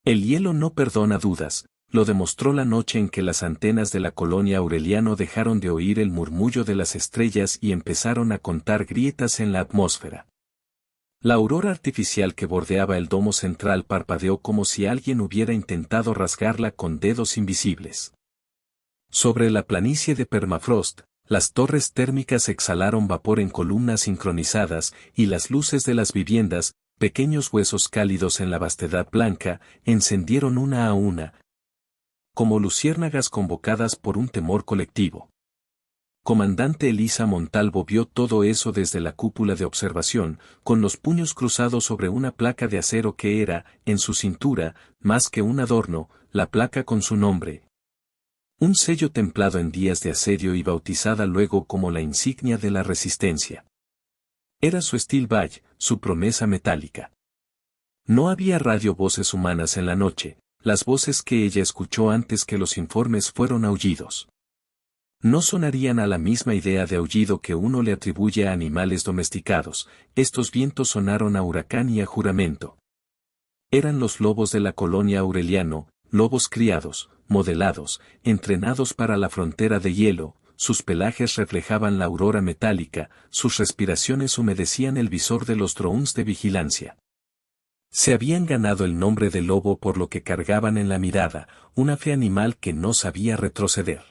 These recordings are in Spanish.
El hielo no perdona dudas, lo demostró la noche en que las antenas de la colonia Aureliano dejaron de oír el murmullo de las estrellas y empezaron a contar grietas en la atmósfera. La aurora artificial que bordeaba el domo central parpadeó como si alguien hubiera intentado rasgarla con dedos invisibles. Sobre la planicie de permafrost, las torres térmicas exhalaron vapor en columnas sincronizadas y las luces de las viviendas, pequeños huesos cálidos en la vastedad blanca, encendieron una a una, como luciérnagas convocadas por un temor colectivo. Comandante Elisa Montalvo vio todo eso desde la cúpula de observación, con los puños cruzados sobre una placa de acero que era, en su cintura, más que un adorno, la placa con su nombre. Un sello templado en días de asedio y bautizada luego como la insignia de la resistencia. Era su Steel Badge, su promesa metálica. No había radiovoces humanas en la noche, las voces que ella escuchó antes que los informes fueron aullidos. No sonarían a la misma idea de aullido que uno le atribuye a animales domesticados, estos vientos sonaron a huracán y a juramento. Eran los lobos de la colonia Aureliano, lobos criados, modelados, entrenados para la frontera de hielo, sus pelajes reflejaban la aurora metálica, sus respiraciones humedecían el visor de los drones de vigilancia. Se habían ganado el nombre de lobo por lo que cargaban en la mirada, una fe animal que no sabía retroceder.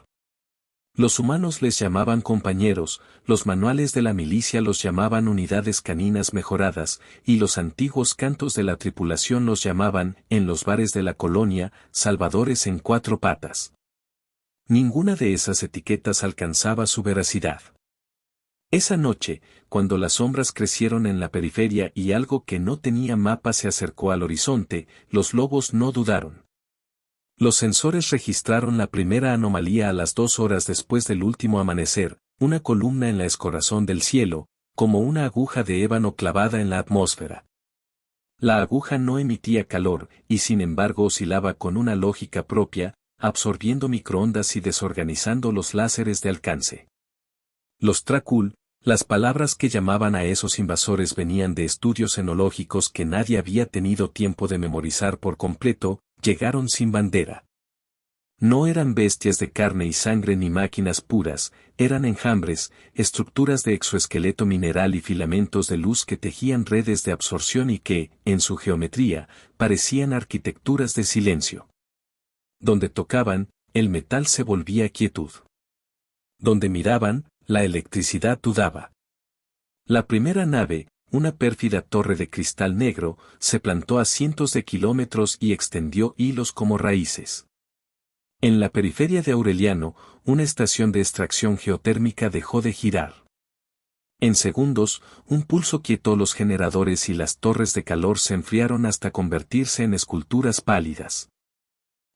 Los humanos les llamaban compañeros, los manuales de la milicia los llamaban unidades caninas mejoradas, y los antiguos cantos de la tripulación los llamaban, en los bares de la colonia, salvadores en 4 patas. Ninguna de esas etiquetas alcanzaba su veracidad. Esa noche, cuando las sombras crecieron en la periferia y algo que no tenía mapa se acercó al horizonte, los lobos no dudaron. Los sensores registraron la primera anomalía a las 2 horas después del último amanecer, una columna en la escorazón del cielo, como una aguja de ébano clavada en la atmósfera. La aguja no emitía calor, y sin embargo oscilaba con una lógica propia, absorbiendo microondas y desorganizando los láseres de alcance. Los Trakul, las palabras que llamaban a esos invasores venían de estudios enológicos que nadie había tenido tiempo de memorizar por completo, llegaron sin bandera. No eran bestias de carne y sangre ni máquinas puras, eran enjambres, estructuras de exoesqueleto mineral y filamentos de luz que tejían redes de absorción y que, en su geometría, parecían arquitecturas de silencio. Donde tocaban, el metal se volvía quietud. Donde miraban, la electricidad dudaba. La primera nave, una pérfida torre de cristal negro, se plantó a cientos de kilómetros y extendió hilos como raíces. En la periferia de Aureliano, una estación de extracción geotérmica dejó de girar. En segundos, un pulso quietó los generadores y las torres de calor se enfriaron hasta convertirse en esculturas pálidas.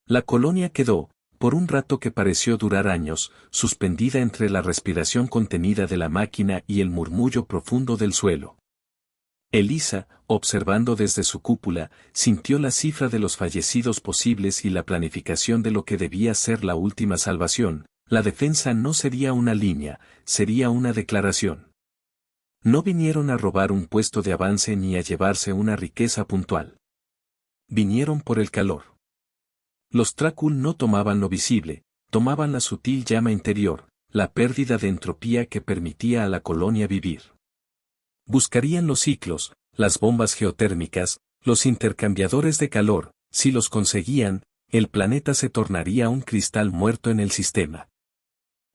La colonia quedó, por un rato que pareció durar años, suspendida entre la respiración contenida de la máquina y el murmullo profundo del suelo. Elisa, observando desde su cúpula, sintió la cifra de los fallecidos posibles y la planificación de lo que debía ser la última salvación. La defensa no sería una línea, sería una declaración. No vinieron a robar un puesto de avance ni a llevarse una riqueza puntual. Vinieron por el calor. Los Trakul no tomaban lo visible, tomaban la sutil llama interior, la pérdida de entropía que permitía a la colonia vivir. Buscarían los ciclos, las bombas geotérmicas, los intercambiadores de calor, si los conseguían, el planeta se tornaría un cristal muerto en el sistema.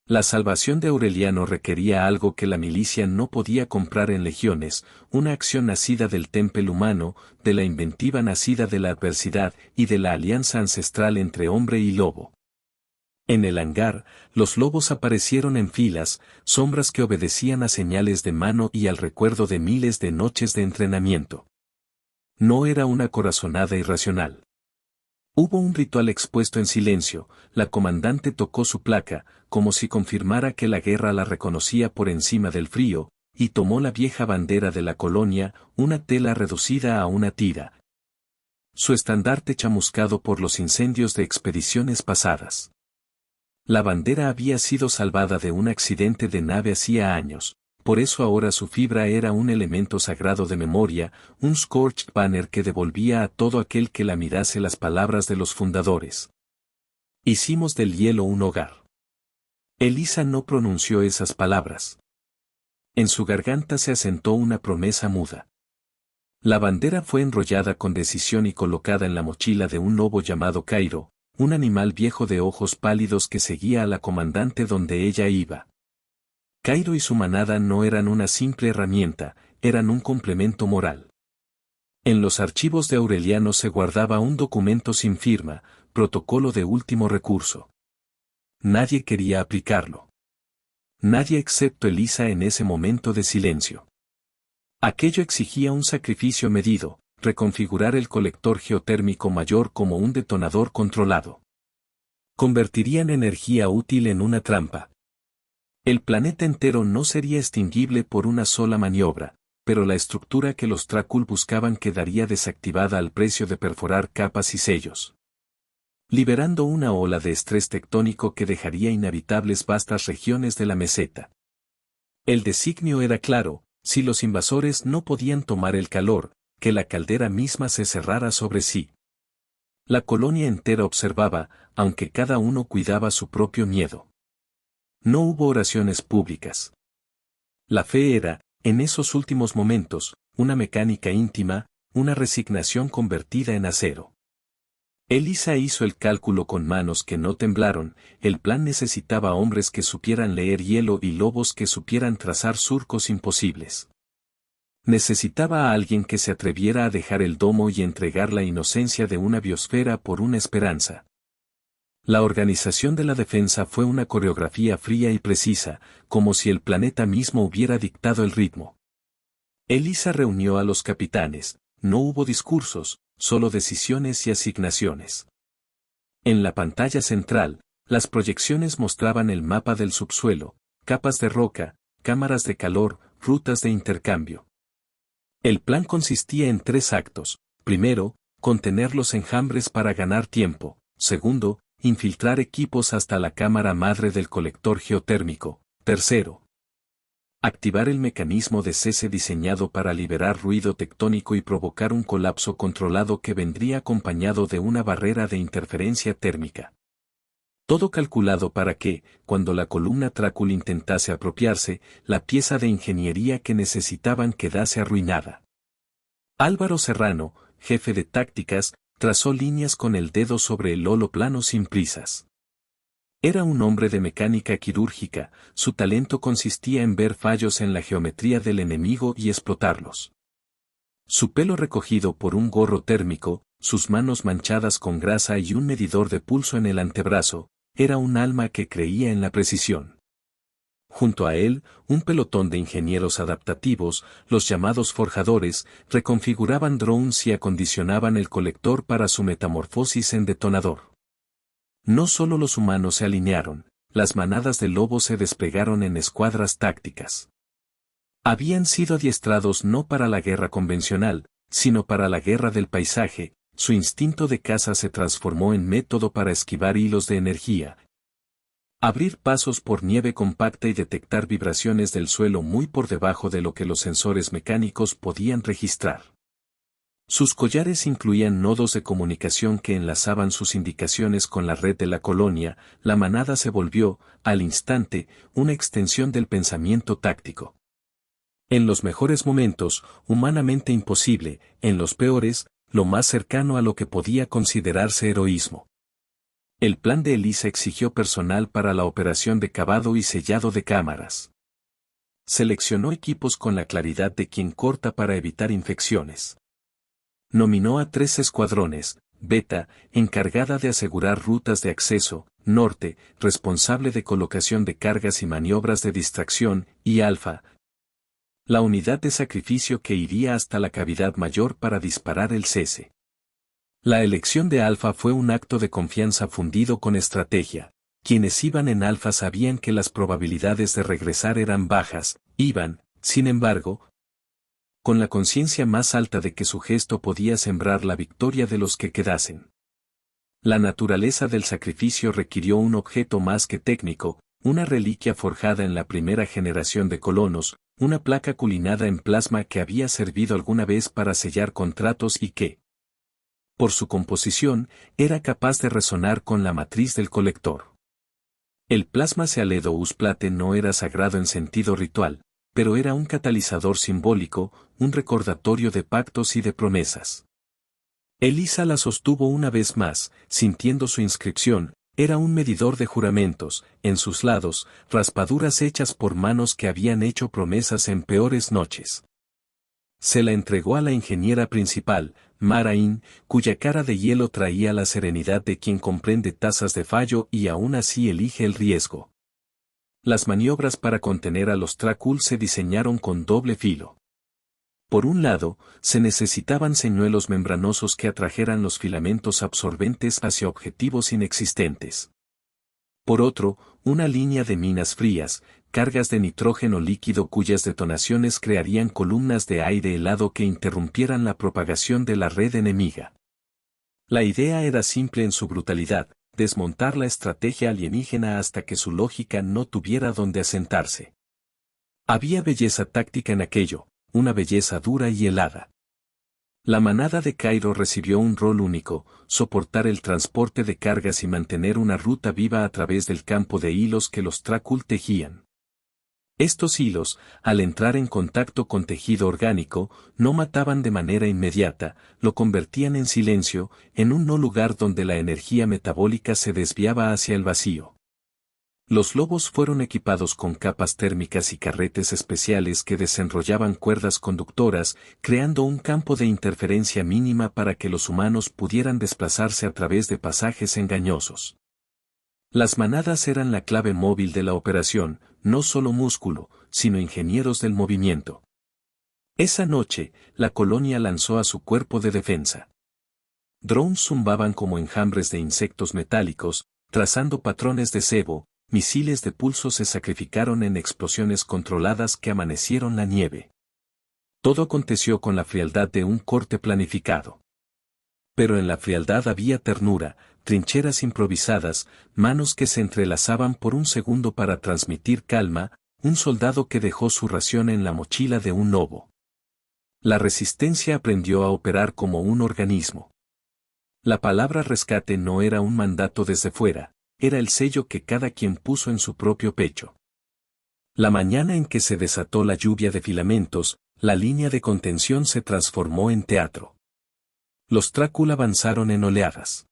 La salvación de Aureliano requería algo que la milicia no podía comprar en legiones, una acción nacida del templo humano, de la inventiva nacida de la adversidad y de la alianza ancestral entre hombre y lobo. En el hangar, los lobos aparecieron en filas, sombras que obedecían a señales de mano y al recuerdo de miles de noches de entrenamiento. No era una corazonada irracional. Hubo un ritual expuesto en silencio, la comandante tocó su placa, como si confirmara que la guerra la reconocía por encima del frío, y tomó la vieja bandera de la colonia, una tela reducida a una tira. Su estandarte chamuscado por los incendios de expediciones pasadas. La bandera había sido salvada de un accidente de nave hacía años, por eso ahora su fibra era un elemento sagrado de memoria, un scorched banner que devolvía a todo aquel que la mirase las palabras de los fundadores. Hicimos del hielo un hogar. Elisa no pronunció esas palabras. En su garganta se asentó una promesa muda. La bandera fue enrollada con decisión y colocada en la mochila de un lobo llamado Cairo, un animal viejo de ojos pálidos que seguía a la comandante donde ella iba. Cairo y su manada no eran una simple herramienta, eran un complemento moral. En los archivos de Aureliano se guardaba un documento sin firma, protocolo de último recurso. Nadie quería aplicarlo. Nadie excepto Elisa en ese momento de silencio. Aquello exigía un sacrificio medido, reconfigurar el colector geotérmico mayor como un detonador controlado. Convertirían energía útil en una trampa. El planeta entero no sería extinguible por una sola maniobra, pero la estructura que los Trácul buscaban quedaría desactivada al precio de perforar capas y sellos, liberando una ola de estrés tectónico que dejaría inhabitables vastas regiones de la meseta. El designio era claro: si los invasores no podían tomar el calor, que la caldera misma se cerrara sobre sí. La colonia entera observaba, aunque cada uno cuidaba su propio miedo. No hubo oraciones públicas. La fe era, en esos últimos momentos, una mecánica íntima, una resignación convertida en acero. Elisa hizo el cálculo con manos que no temblaron. El plan necesitaba hombres que supieran leer hielo y lobos que supieran trazar surcos imposibles. Necesitaba a alguien que se atreviera a dejar el domo y entregar la inocencia de una biosfera por una esperanza. La organización de la defensa fue una coreografía fría y precisa, como si el planeta mismo hubiera dictado el ritmo. Elisa reunió a los capitanes. No hubo discursos, solo decisiones y asignaciones. En la pantalla central, las proyecciones mostraban el mapa del subsuelo, capas de roca, cámaras de calor, rutas de intercambio. El plan consistía en 3 actos. Primero, contener los enjambres para ganar tiempo. Segundo, infiltrar equipos hasta la cámara madre del colector geotérmico. Tercero, activar el mecanismo de cese diseñado para liberar ruido tectónico y provocar un colapso controlado que vendría acompañado de una barrera de interferencia térmica. Todo calculado para que, cuando la columna Trácul intentase apropiarse, la pieza de ingeniería que necesitaban quedase arruinada. Álvaro Serrano, jefe de tácticas, trazó líneas con el dedo sobre el holoplano sin prisas. Era un hombre de mecánica quirúrgica, su talento consistía en ver fallos en la geometría del enemigo y explotarlos. Su pelo recogido por un gorro térmico, sus manos manchadas con grasa y un medidor de pulso en el antebrazo, era un alma que creía en la precisión. Junto a él, un pelotón de ingenieros adaptativos, los llamados forjadores, reconfiguraban drones y acondicionaban el colector para su metamorfosis en detonador. No solo los humanos se alinearon, las manadas de lobos se desplegaron en escuadras tácticas. Habían sido adiestrados no para la guerra convencional, sino para la guerra del paisaje. Su instinto de caza se transformó en método para esquivar hilos de energía, abrir pasos por nieve compacta y detectar vibraciones del suelo muy por debajo de lo que los sensores mecánicos podían registrar. Sus collares incluían nodos de comunicación que enlazaban sus indicaciones con la red de la colonia. La manada se volvió, al instante, una extensión del pensamiento táctico. En los mejores momentos, humanamente imposible; en los peores, lo más cercano a lo que podía considerarse heroísmo. El plan de Elisa exigió personal para la operación de cavado y sellado de cámaras. Seleccionó equipos con la claridad de quien corta para evitar infecciones. Nominó a 3 escuadrones: Beta, encargada de asegurar rutas de acceso; Norte, responsable de colocación de cargas y maniobras de distracción; y Alfa, la unidad de sacrificio que iría hasta la cavidad mayor para disparar el cese. La elección de Alfa fue un acto de confianza fundido con estrategia. Quienes iban en Alfa sabían que las probabilidades de regresar eran bajas; iban, sin embargo, con la conciencia más alta de que su gesto podía sembrar la victoria de los que quedasen. La naturaleza del sacrificio requirió un objeto más que técnico, una reliquia forjada en la primera generación de colonos, una placa culinada en plasma que había servido alguna vez para sellar contratos y que, por su composición, era capaz de resonar con la matriz del colector. El plasma Sealedous Plate no era sagrado en sentido ritual, pero era un catalizador simbólico, un recordatorio de pactos y de promesas. Elisa la sostuvo una vez más, sintiendo su inscripción, era un medidor de juramentos, en sus lados, raspaduras hechas por manos que habían hecho promesas en peores noches. Se la entregó a la ingeniera principal, Marain, cuya cara de hielo traía la serenidad de quien comprende tasas de fallo y aún así elige el riesgo. Las maniobras para contener a los Trakul se diseñaron con doble filo. Por un lado, se necesitaban señuelos membranosos que atrajeran los filamentos absorbentes hacia objetivos inexistentes. Por otro, una línea de minas frías, cargas de nitrógeno líquido cuyas detonaciones crearían columnas de aire helado que interrumpieran la propagación de la red enemiga. La idea era simple en su brutalidad, desmontar la estrategia alienígena hasta que su lógica no tuviera donde asentarse. Había belleza táctica en aquello, una belleza dura y helada. La manada de Cairo recibió un rol único, soportar el transporte de cargas y mantener una ruta viva a través del campo de hilos que los Trakul tejían. Estos hilos, al entrar en contacto con tejido orgánico, no mataban de manera inmediata, lo convertían en silencio, en un no lugar donde la energía metabólica se desviaba hacia el vacío. Los lobos fueron equipados con capas térmicas y carretes especiales que desenrollaban cuerdas conductoras, creando un campo de interferencia mínima para que los humanos pudieran desplazarse a través de pasajes engañosos. Las manadas eran la clave móvil de la operación, no solo músculo, sino ingenieros del movimiento. Esa noche, la colonia lanzó a su cuerpo de defensa. Drones zumbaban como enjambres de insectos metálicos, trazando patrones de cebo, misiles de pulso se sacrificaron en explosiones controladas que amanecieron la nieve. Todo aconteció con la frialdad de un corte planificado. Pero en la frialdad había ternura, trincheras improvisadas, manos que se entrelazaban por un segundo para transmitir calma, un soldado que dejó su ración en la mochila de un lobo. La resistencia aprendió a operar como un organismo. La palabra rescate no era un mandato desde fuera, era el sello que cada quien puso en su propio pecho. La mañana en que se desató la lluvia de filamentos, la línea de contención se transformó en teatro. Los Trakul avanzaron en oleadas.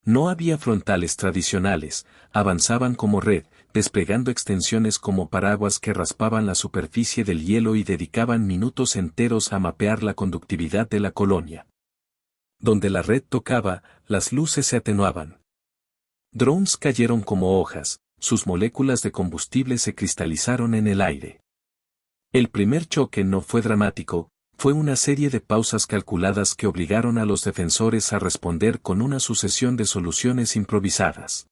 No había frontales tradicionales, avanzaban como red, desplegando extensiones como paraguas que raspaban la superficie del hielo y dedicaban minutos enteros a mapear la conductividad de la colonia. Donde la red tocaba, las luces se atenuaban. Drones cayeron como hojas, sus moléculas de combustible se cristalizaron en el aire. El primer choque no fue dramático, fue una serie de pausas calculadas que obligaron a los defensores a responder con una sucesión de soluciones improvisadas.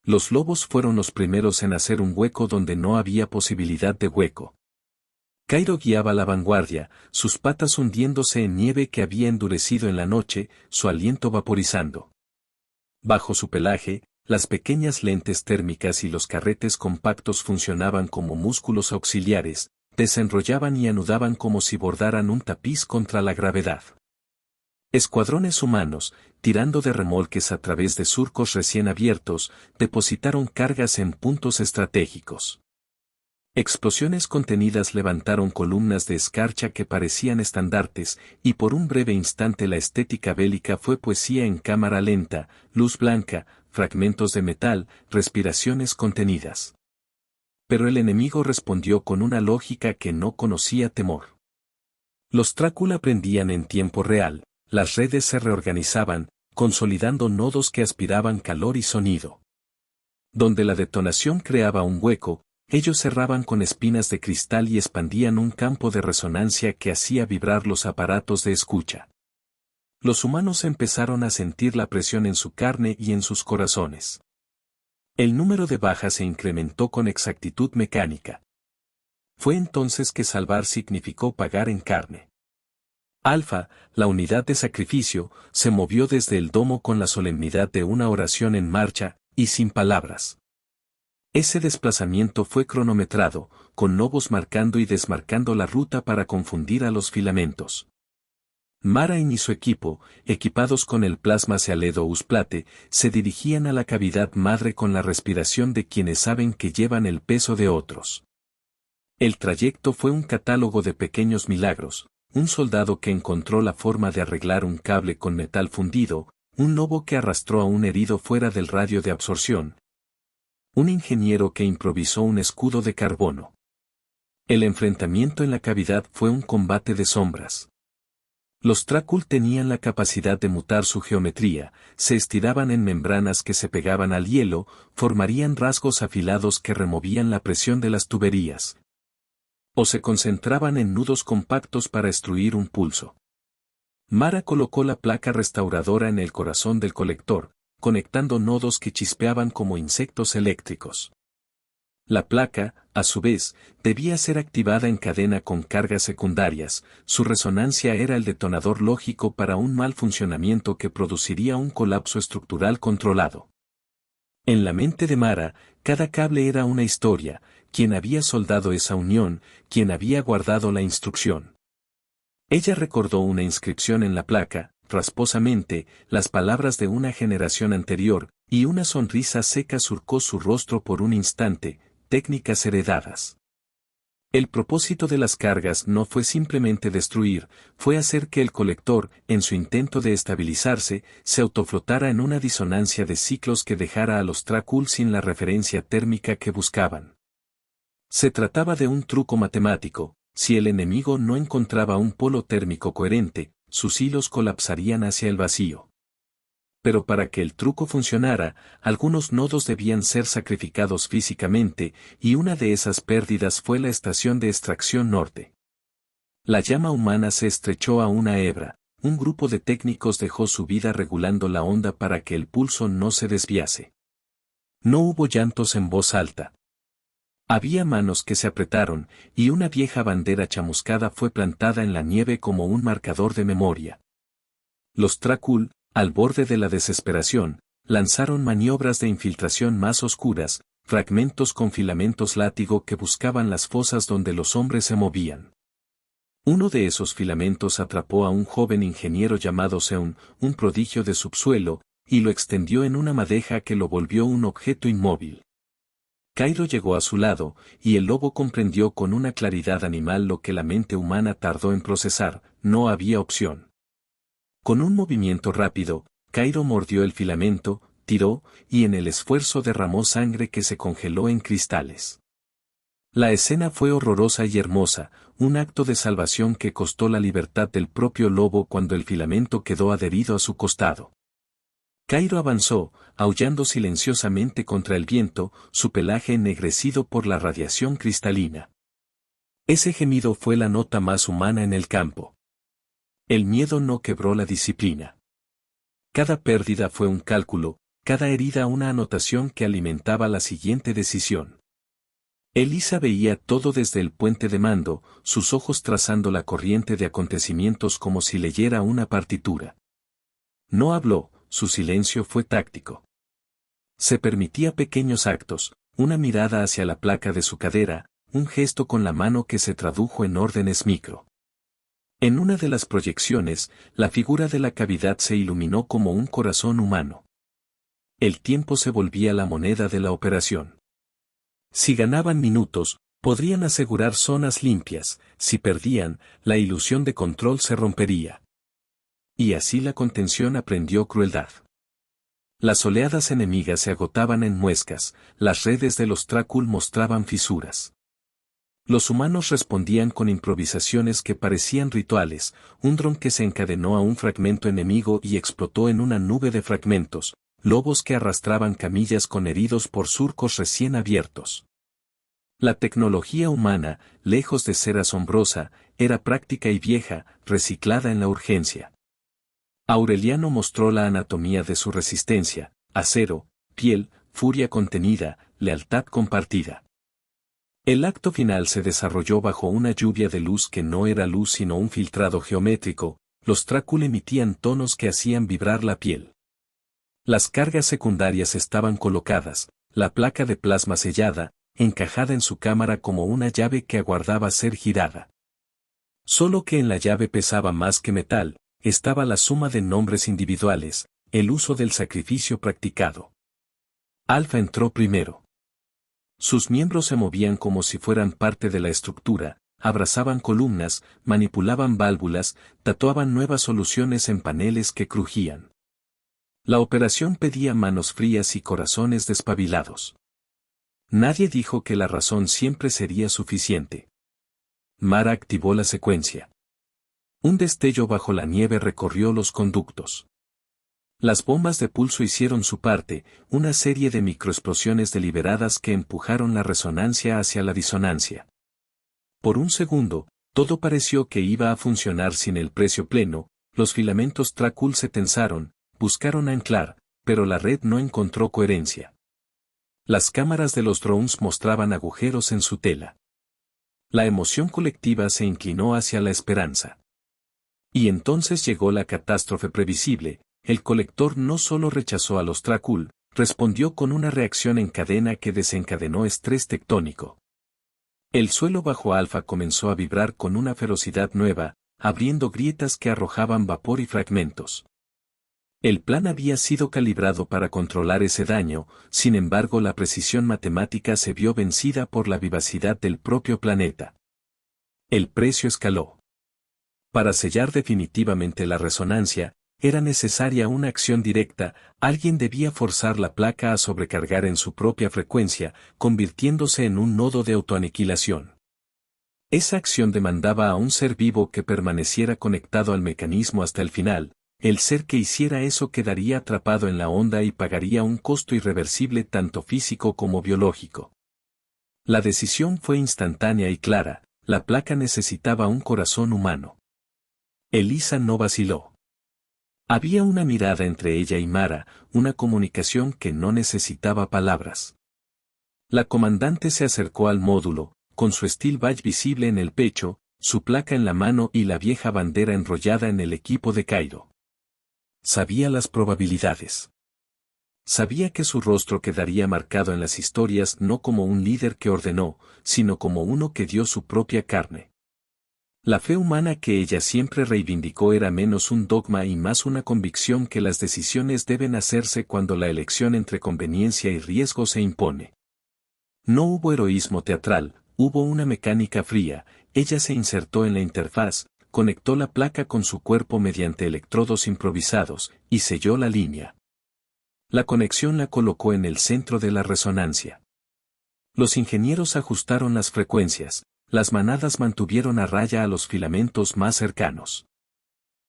Los lobos fueron los primeros en hacer un hueco donde no había posibilidad de hueco. Cairo guiaba la vanguardia, sus patas hundiéndose en nieve que había endurecido en la noche, su aliento vaporizando. Bajo su pelaje, las pequeñas lentes térmicas y los carretes compactos funcionaban como músculos auxiliares, desenrollaban y anudaban como si bordaran un tapiz contra la gravedad. Escuadrones humanos, tirando de remolques a través de surcos recién abiertos, depositaron cargas en puntos estratégicos. Explosiones contenidas levantaron columnas de escarcha que parecían estandartes, y por un breve instante la estética bélica fue poesía en cámara lenta, luz blanca, fragmentos de metal, respiraciones contenidas. Pero el enemigo respondió con una lógica que no conocía temor. Los Trakul aprendían en tiempo real, las redes se reorganizaban, consolidando nodos que aspiraban calor y sonido. Donde la detonación creaba un hueco, ellos cerraban con espinas de cristal y expandían un campo de resonancia que hacía vibrar los aparatos de escucha. Los humanos empezaron a sentir la presión en su carne y en sus corazones. El número de bajas se incrementó con exactitud mecánica. Fue entonces que salvar significó pagar en carne. Alfa, la unidad de sacrificio, se movió desde el domo con la solemnidad de una oración en marcha, y sin palabras. Ese desplazamiento fue cronometrado, con lobos marcando y desmarcando la ruta para confundir a los filamentos. Marain y su equipo, equipados con el plasma Sealedo Usplate, se dirigían a la cavidad madre con la respiración de quienes saben que llevan el peso de otros. El trayecto fue un catálogo de pequeños milagros, un soldado que encontró la forma de arreglar un cable con metal fundido, un lobo que arrastró a un herido fuera del radio de absorción, un ingeniero que improvisó un escudo de carbono. El enfrentamiento en la cavidad fue un combate de sombras. Los Trakul tenían la capacidad de mutar su geometría, se estiraban en membranas que se pegaban al hielo, formarían rasgos afilados que removían la presión de las tuberías. O se concentraban en nudos compactos para extruir un pulso. Mara colocó la placa restauradora en el corazón del colector, conectando nodos que chispeaban como insectos eléctricos. La placa, a su vez, debía ser activada en cadena con cargas secundarias, su resonancia era el detonador lógico para un mal funcionamiento que produciría un colapso estructural controlado. En la mente de Mara, cada cable era una historia, quien había soldado esa unión, quien había guardado la instrucción. Ella recordó una inscripción en la placa, rasposamente, las palabras de una generación anterior, y una sonrisa seca surcó su rostro por un instante, técnicas heredadas. El propósito de las cargas no fue simplemente destruir, fue hacer que el colector, en su intento de estabilizarse, se autoflotara en una disonancia de ciclos que dejara a los Trakul sin la referencia térmica que buscaban. Se trataba de un truco matemático, si el enemigo no encontraba un polo térmico coherente, sus hilos colapsarían hacia el vacío. Pero para que el truco funcionara, algunos nodos debían ser sacrificados físicamente, y una de esas pérdidas fue la estación de extracción norte. La llama humana se estrechó a una hebra, un grupo de técnicos dejó su vida regulando la onda para que el pulso no se desviase. No hubo llantos en voz alta. Había manos que se apretaron, y una vieja bandera chamuscada fue plantada en la nieve como un marcador de memoria. Los Trakul, al borde de la desesperación, lanzaron maniobras de infiltración más oscuras, fragmentos con filamentos látigo que buscaban las fosas donde los hombres se movían. Uno de esos filamentos atrapó a un joven ingeniero llamado Seun, un prodigio de subsuelo, y lo extendió en una madeja que lo volvió un objeto inmóvil. Cairo llegó a su lado, y el lobo comprendió con una claridad animal lo que la mente humana tardó en procesar, no había opción. Con un movimiento rápido, Cairo mordió el filamento, tiró, y en el esfuerzo derramó sangre que se congeló en cristales. La escena fue horrorosa y hermosa, un acto de salvación que costó la libertad del propio lobo cuando el filamento quedó adherido a su costado. Cairo avanzó, aullando silenciosamente contra el viento, su pelaje ennegrecido por la radiación cristalina. Ese gemido fue la nota más humana en el campo. El miedo no quebró la disciplina. Cada pérdida fue un cálculo, cada herida una anotación que alimentaba la siguiente decisión. Elisa veía todo desde el puente de mando, sus ojos trazando la corriente de acontecimientos como si leyera una partitura. No habló, su silencio fue táctico. Se permitía pequeños actos, una mirada hacia la placa de su cadera, un gesto con la mano que se tradujo en órdenes micro. En una de las proyecciones, la figura de la cavidad se iluminó como un corazón humano. El tiempo se volvía la moneda de la operación. Si ganaban minutos, podrían asegurar zonas limpias, si perdían, la ilusión de control se rompería. Y así la contención aprendió crueldad. Las oleadas enemigas se agotaban en muescas, las redes de los Trakul mostraban fisuras. Los humanos respondían con improvisaciones que parecían rituales, un dron que se encadenó a un fragmento enemigo y explotó en una nube de fragmentos, lobos que arrastraban camillas con heridos por surcos recién abiertos. La tecnología humana, lejos de ser asombrosa, era práctica y vieja, reciclada en la urgencia. Aureliano mostró la anatomía de su resistencia: acero, piel, furia contenida, lealtad compartida. El acto final se desarrolló bajo una lluvia de luz que no era luz sino un filtrado geométrico, los Trakul emitían tonos que hacían vibrar la piel. Las cargas secundarias estaban colocadas, la placa de plasma sellada, encajada en su cámara como una llave que aguardaba ser girada. Solo que en la llave pesaba más que metal, estaba la suma de nombres individuales, el uso del sacrificio practicado. Alpha entró primero. Sus miembros se movían como si fueran parte de la estructura, abrazaban columnas, manipulaban válvulas, tatuaban nuevas soluciones en paneles que crujían. La operación pedía manos frías y corazones despabilados. Nadie dijo que la razón siempre sería suficiente. Mara activó la secuencia. Un destello bajo la nieve recorrió los conductos. Las bombas de pulso hicieron su parte, una serie de microexplosiones deliberadas que empujaron la resonancia hacia la disonancia. Por un segundo, todo pareció que iba a funcionar sin el precio pleno, los filamentos Tracul se tensaron, buscaron anclar, pero la red no encontró coherencia. Las cámaras de los drones mostraban agujeros en su tela. La emoción colectiva se inclinó hacia la esperanza. Y entonces llegó la catástrofe previsible. El colector no solo rechazó a los Tracul, respondió con una reacción en cadena que desencadenó estrés tectónico. El suelo bajo Alpha comenzó a vibrar con una ferocidad nueva, abriendo grietas que arrojaban vapor y fragmentos. El plan había sido calibrado para controlar ese daño, sin embargo la precisión matemática se vio vencida por la vivacidad del propio planeta. El precio escaló. Para sellar definitivamente la resonancia, era necesaria una acción directa, alguien debía forzar la placa a sobrecargar en su propia frecuencia, convirtiéndose en un nodo de autoaniquilación. Esa acción demandaba a un ser vivo que permaneciera conectado al mecanismo hasta el final, el ser que hiciera eso quedaría atrapado en la onda y pagaría un costo irreversible tanto físico como biológico. La decisión fue instantánea y clara, la placa necesitaba un corazón humano. Elisa no vaciló. Había una mirada entre ella y Mara, una comunicación que no necesitaba palabras. La comandante se acercó al módulo, con su steel badge visible en el pecho, su placa en la mano y la vieja bandera enrollada en el equipo de Cairo. Sabía las probabilidades. Sabía que su rostro quedaría marcado en las historias no como un líder que ordenó, sino como uno que dio su propia carne. La fe humana que ella siempre reivindicó era menos un dogma y más una convicción que las decisiones deben hacerse cuando la elección entre conveniencia y riesgo se impone. No hubo heroísmo teatral, hubo una mecánica fría, ella se insertó en la interfaz, conectó la placa con su cuerpo mediante electrodos improvisados, y selló la línea. La conexión la colocó en el centro de la resonancia. Los ingenieros ajustaron las frecuencias. Las manadas mantuvieron a raya a los filamentos más cercanos.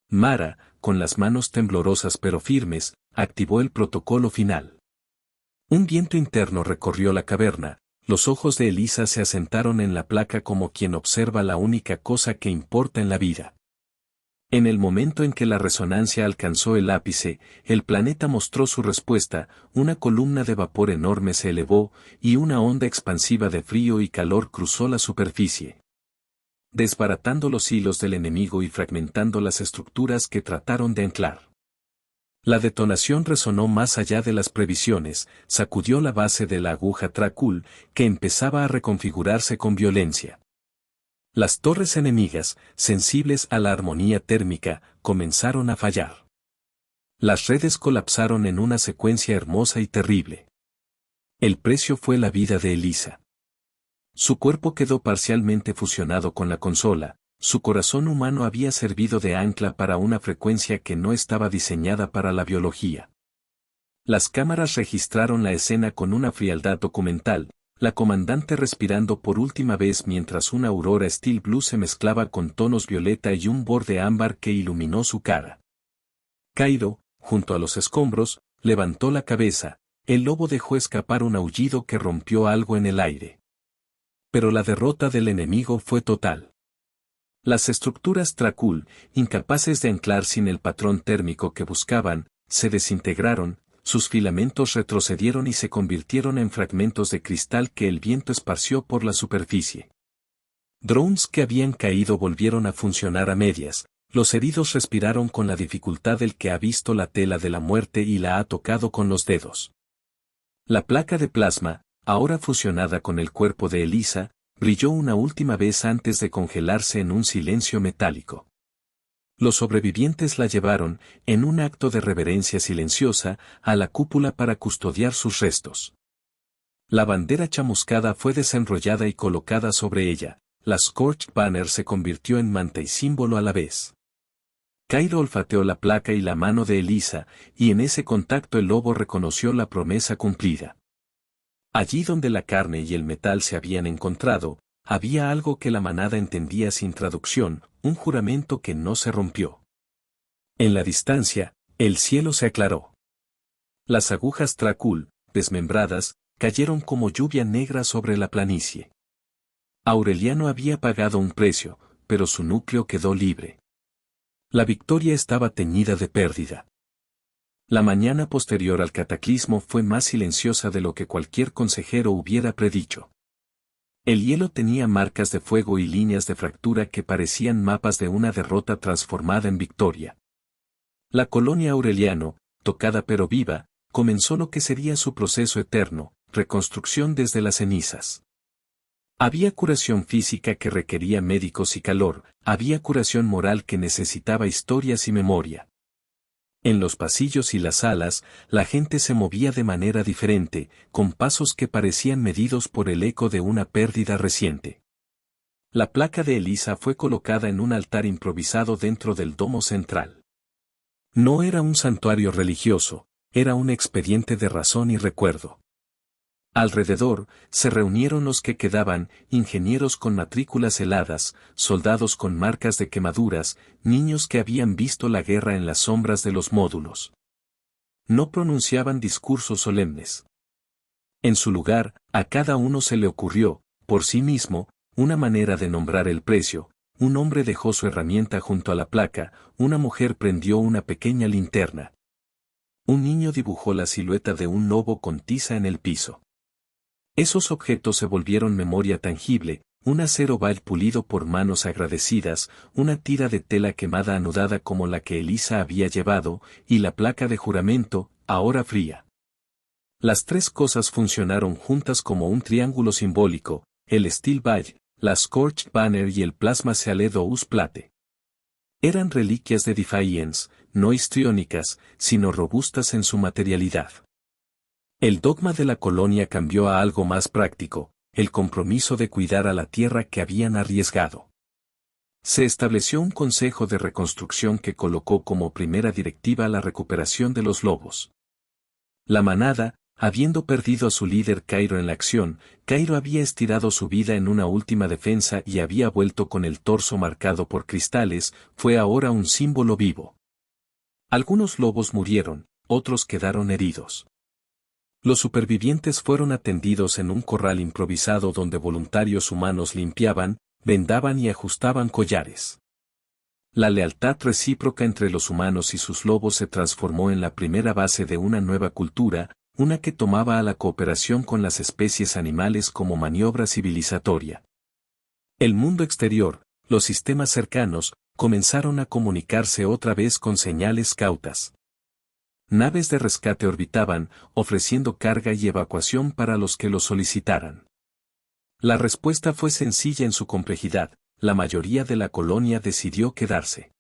Mara, con las manos temblorosas pero firmes, activó el protocolo final. Un viento interno recorrió la caverna, los ojos de Elisa se asentaron en la placa como quien observa la única cosa que importa en la vida. En el momento en que la resonancia alcanzó el ápice, el planeta mostró su respuesta, una columna de vapor enorme se elevó, y una onda expansiva de frío y calor cruzó la superficie, desbaratando los hilos del enemigo y fragmentando las estructuras que trataron de anclar. La detonación resonó más allá de las previsiones, sacudió la base de la aguja Tracul, que empezaba a reconfigurarse con violencia. Las torres enemigas, sensibles a la armonía térmica, comenzaron a fallar. Las redes colapsaron en una secuencia hermosa y terrible. El precio fue la vida de Elisa. Su cuerpo quedó parcialmente fusionado con la consola, su corazón humano había servido de ancla para una frecuencia que no estaba diseñada para la biología. Las cámaras registraron la escena con una frialdad documental, la comandante respirando por última vez mientras una aurora steel blue se mezclaba con tonos violeta y un borde ámbar que iluminó su cara. Cairo, junto a los escombros, levantó la cabeza, el lobo dejó escapar un aullido que rompió algo en el aire. Pero la derrota del enemigo fue total. Las estructuras Tracul, incapaces de anclar sin el patrón térmico que buscaban, se desintegraron, sus filamentos retrocedieron y se convirtieron en fragmentos de cristal que el viento esparció por la superficie. Drones que habían caído volvieron a funcionar a medias, los heridos respiraron con la dificultad del que ha visto la tela de la muerte y la ha tocado con los dedos. La placa de plasma, ahora fusionada con el cuerpo de Elisa, brilló una última vez antes de congelarse en un silencio metálico. Los sobrevivientes la llevaron, en un acto de reverencia silenciosa, a la cúpula para custodiar sus restos. La bandera chamuscada fue desenrollada y colocada sobre ella. La Scorched Banner se convirtió en manta y símbolo a la vez. Cairo olfateó la placa y la mano de Elisa, y en ese contacto el lobo reconoció la promesa cumplida. Allí donde la carne y el metal se habían encontrado, había algo que la manada entendía sin traducción, un juramento que no se rompió. En la distancia, el cielo se aclaró. Las agujas Tracul, desmembradas, cayeron como lluvia negra sobre la planicie. Aureliano había pagado un precio, pero su núcleo quedó libre. La victoria estaba teñida de pérdida. La mañana posterior al cataclismo fue más silenciosa de lo que cualquier consejero hubiera predicho. El hielo tenía marcas de fuego y líneas de fractura que parecían mapas de una derrota transformada en victoria. La colonia Aureliano, tocada pero viva, comenzó lo que sería su proceso eterno, reconstrucción desde las cenizas. Había curación física que requería médicos y calor, había curación moral que necesitaba historias y memoria. En los pasillos y las salas, la gente se movía de manera diferente, con pasos que parecían medidos por el eco de una pérdida reciente. La placa de Elisa fue colocada en un altar improvisado dentro del domo central. No era un santuario religioso, era un expediente de razón y recuerdo. Alrededor, se reunieron los que quedaban, ingenieros con matrículas heladas, soldados con marcas de quemaduras, niños que habían visto la guerra en las sombras de los módulos. No pronunciaban discursos solemnes. En su lugar, a cada uno se le ocurrió, por sí mismo, una manera de nombrar el precio. Un hombre dejó su herramienta junto a la placa, una mujer prendió una pequeña linterna. Un niño dibujó la silueta de un lobo con tiza en el piso. Esos objetos se volvieron memoria tangible, un acero bal pulido por manos agradecidas, una tira de tela quemada anudada como la que Elisa había llevado, y la placa de juramento, ahora fría. Las tres cosas funcionaron juntas como un triángulo simbólico, el Steel Ball, la Scorched Banner y el Plasma Sealed Ous Plate. Eran reliquias de Defiance, no histriónicas, sino robustas en su materialidad. El dogma de la colonia cambió a algo más práctico, el compromiso de cuidar a la tierra que habían arriesgado. Se estableció un consejo de reconstrucción que colocó como primera directiva la recuperación de los lobos. La manada, habiendo perdido a su líder Cairo en la acción, Cairo había estirado su vida en una última defensa y había vuelto con el torso marcado por cristales, fue ahora un símbolo vivo. Algunos lobos murieron, otros quedaron heridos. Los supervivientes fueron atendidos en un corral improvisado donde voluntarios humanos limpiaban, vendaban y ajustaban collares. La lealtad recíproca entre los humanos y sus lobos se transformó en la primera base de una nueva cultura, una que tomaba a la cooperación con las especies animales como maniobra civilizatoria. El mundo exterior, los sistemas cercanos, comenzaron a comunicarse otra vez con señales cautas. Naves de rescate orbitaban, ofreciendo carga y evacuación para los que lo solicitaran. La respuesta fue sencilla en su complejidad, la mayoría de la colonia decidió quedarse.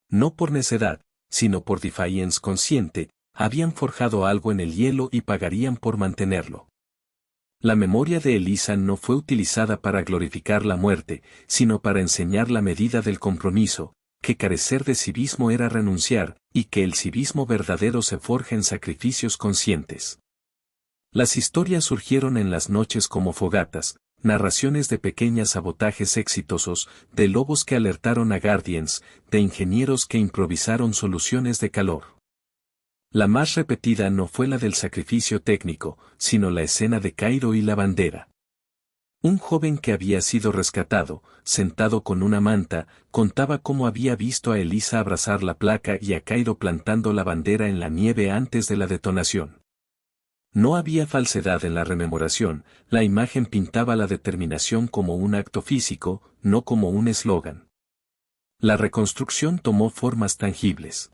No por necedad, sino por defiance consciente, habían forjado algo en el hielo y pagarían por mantenerlo. La memoria de Elisa no fue utilizada para glorificar la muerte, sino para enseñar la medida del compromiso, que carecer de civismo era renunciar, y que el civismo verdadero se forja en sacrificios conscientes. Las historias surgieron en las noches como fogatas, narraciones de pequeños sabotajes exitosos, de lobos que alertaron a Guardians, de ingenieros que improvisaron soluciones de calor. La más repetida no fue la del sacrificio técnico, sino la escena de Cairo y la bandera. Un joven que había sido rescatado, sentado con una manta, contaba cómo había visto a Elisa abrazar la placa y a Cairo plantando la bandera en la nieve antes de la detonación. No había falsedad en la rememoración, la imagen pintaba la determinación como un acto físico, no como un eslogan. La reconstrucción tomó formas tangibles.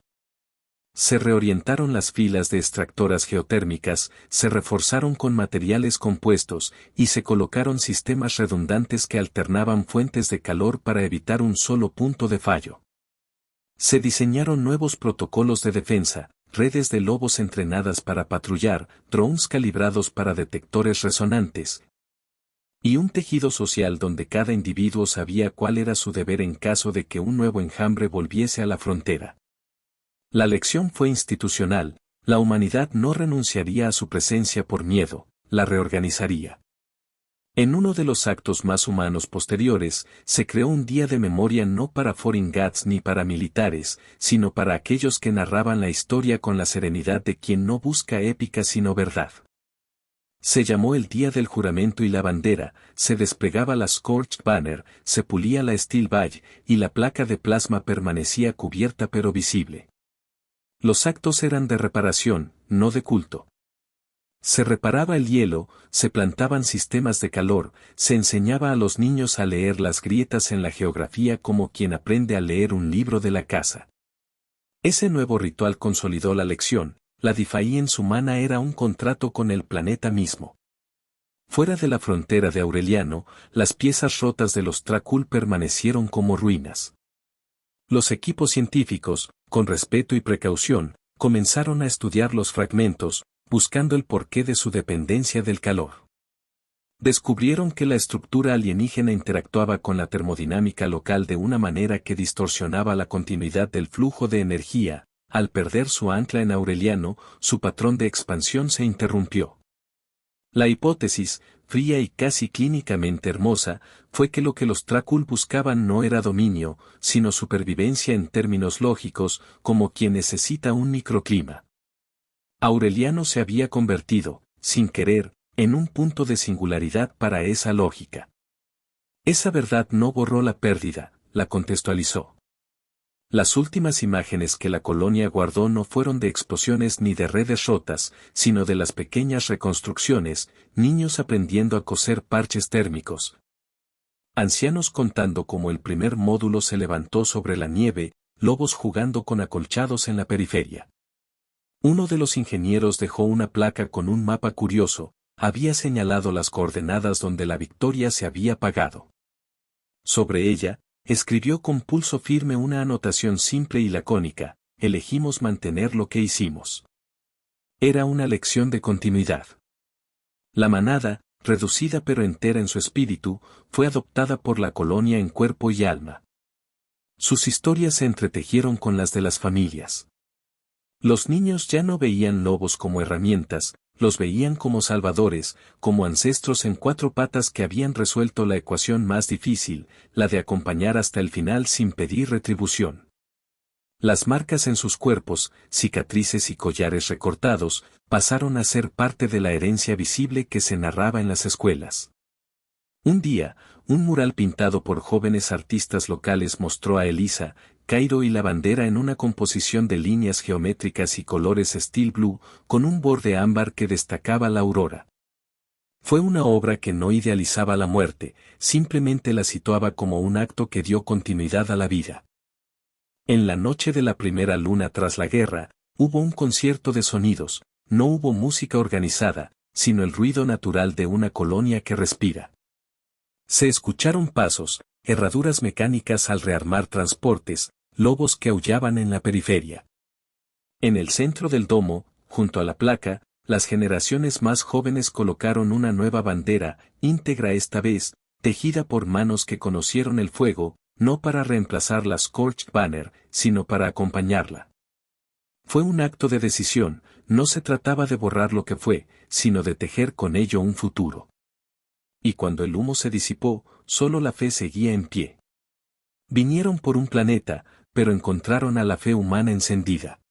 Se reorientaron las filas de extractoras geotérmicas, se reforzaron con materiales compuestos y se colocaron sistemas redundantes que alternaban fuentes de calor para evitar un solo punto de fallo. Se diseñaron nuevos protocolos de defensa, redes de lobos entrenadas para patrullar, drones calibrados para detectores resonantes, y un tejido social donde cada individuo sabía cuál era su deber en caso de que un nuevo enjambre volviese a la frontera. La lección fue institucional, la humanidad no renunciaría a su presencia por miedo, la reorganizaría. En uno de los actos más humanos posteriores, se creó un día de memoria no para foreign guards ni para militares, sino para aquellos que narraban la historia con la serenidad de quien no busca épica sino verdad. Se llamó el Día del Juramento y la bandera, se desplegaba la Scorched Banner, se pulía la Steel Badge, y la placa de plasma permanecía cubierta pero visible. Los actos eran de reparación, no de culto. Se reparaba el hielo, se plantaban sistemas de calor, se enseñaba a los niños a leer las grietas en la geografía como quien aprende a leer un libro de la casa. Ese nuevo ritual consolidó la lección, la Defiance humana era un contrato con el planeta mismo. Fuera de la frontera de Aureliano, las piezas rotas de los Tracul permanecieron como ruinas. Los equipos científicos, con respeto y precaución, comenzaron a estudiar los fragmentos, buscando el porqué de su dependencia del calor. Descubrieron que la estructura alienígena interactuaba con la termodinámica local de una manera que distorsionaba la continuidad del flujo de energía. Al perder su ancla en Aureliano, su patrón de expansión se interrumpió. La hipótesis, fría y casi clínicamente hermosa, fue que lo que los Tracul buscaban no era dominio, sino supervivencia en términos lógicos, como quien necesita un microclima. Aureliano se había convertido, sin querer, en un punto de singularidad para esa lógica. Esa verdad no borró la pérdida, la contextualizó. Las últimas imágenes que la colonia guardó no fueron de explosiones ni de redes rotas, sino de las pequeñas reconstrucciones, niños aprendiendo a coser parches térmicos. Ancianos contando cómo el primer módulo se levantó sobre la nieve, lobos jugando con acolchados en la periferia. Uno de los ingenieros dejó una placa con un mapa curioso, había señalado las coordenadas donde la victoria se había pagado. Sobre ella, escribió con pulso firme una anotación simple y lacónica: elegimos mantener lo que hicimos. Era una lección de continuidad. La manada, reducida pero entera en su espíritu, fue adoptada por la colonia en cuerpo y alma. Sus historias se entretejieron con las de las familias. Los niños ya no veían lobos como herramientas, los veían como salvadores, como ancestros en cuatro patas que habían resuelto la ecuación más difícil, la de acompañar hasta el final sin pedir retribución. Las marcas en sus cuerpos, cicatrices y collares recortados, pasaron a ser parte de la herencia visible que se narraba en las escuelas. Un día, un mural pintado por jóvenes artistas locales mostró a Elisa, Cairo y la bandera en una composición de líneas geométricas y colores steel blue, con un borde ámbar que destacaba la aurora. Fue una obra que no idealizaba la muerte, simplemente la situaba como un acto que dio continuidad a la vida. En la noche de la primera luna tras la guerra, hubo un concierto de sonidos, no hubo música organizada, sino el ruido natural de una colonia que respira. Se escucharon pasos, herraduras mecánicas al rearmar transportes, lobos que aullaban en la periferia. En el centro del domo, junto a la placa, las generaciones más jóvenes colocaron una nueva bandera, íntegra esta vez, tejida por manos que conocieron el fuego, no para reemplazar la Scorched Banner, sino para acompañarla. Fue un acto de decisión, no se trataba de borrar lo que fue, sino de tejer con ello un futuro. Y cuando el humo se disipó, solo la fe seguía en pie. Vinieron por un planeta, pero encontraron a la fe humana encendida.